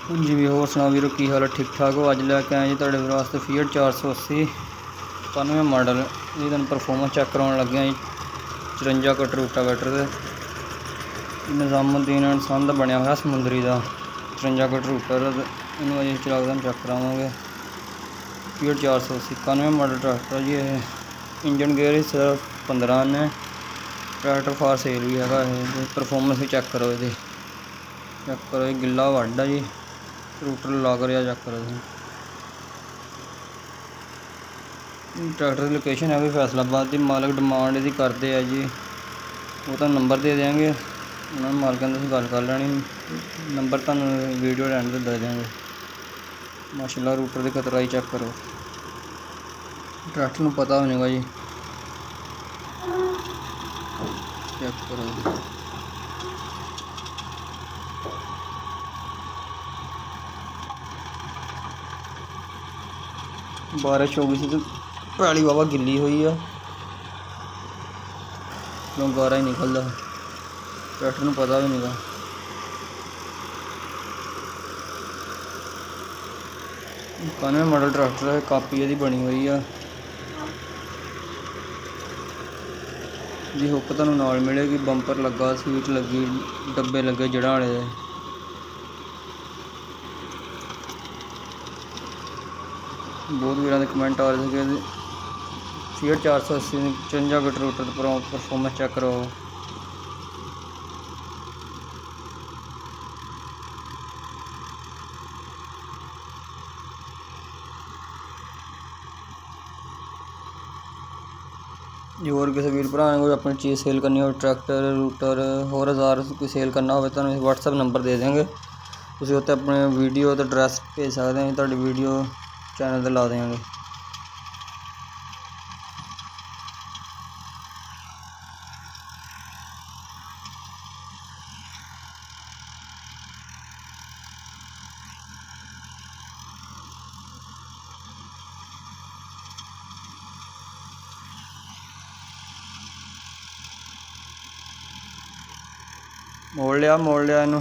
जी भी होर सुनाओ वीरो की हाल है? ठीक ठाक हो? अज लैके आए जी तुहाडे वास्ते फीएट 480 91 मॉडल। ये तुहानूं परफॉर्मेंस चैक करवाउण लगे जी। 54 कट रूटावेटर दे निज़ामुद्दीन एंड सन दा बनिया होया समुंदरी का 54 कट रूटर। इनू अजें चला के तुहानूं चैक करावांगे। फीएट 480 91 मॉडल ट्रैक्टर जी। इंजन गेयर हिस्सा 15 ने। ट्रैक्टर फार सेल भी है। परफॉर्मेंस भी चैक करो ये चैक करो। ये गिला वड है जी। रूटर ला कर चेक करो। ट्रैक्टर की लोकेशन है भी फैसलाबाद की। मालक डिमांड यदि करते हैं जी वो तो नंबर दे देंगे। उन्होंने मालकों से गल कर लैनी। नंबर तुहानूं वीडियो एंड ते दे देंगे। माशाल्लाह रूटर की कतराई चेक करो। ट्रैक्टर नूं पता होगा जी। चेक करो। 12-24 तो पैली वावा गिली हुई है। गारा ही निकलता। ट्रैक्टर नूं पता भी नहीं गा। कानवे मॉडल ट्रैक्टर है। कापी यदी बनी हुई है जी। हुक तुहानूं नाल मिलेगी। बंपर लगा, सीट लगी, डब्बे लगे जड़ा वाले दे। बहुत वीरां दे कमेंट आ रहे थे कि फीएट 480 54 कट रूटर पर परफॉर्मेंस चेक करो। जी होर किसी वीर भरा ने कोई अपनी चीज़ सेल करनी हो, ट्रैक्टर रूटर होर हज़ार कोई सेल करना हो तो व्हाट्सएप नंबर दे देंगे। तुसीं उत्ते अपने वीडियो तो एड्रैस भेज सकते हैं। तुहाडी वीडियो चैनल ते ला देंगे। मोड़ लिया इनू।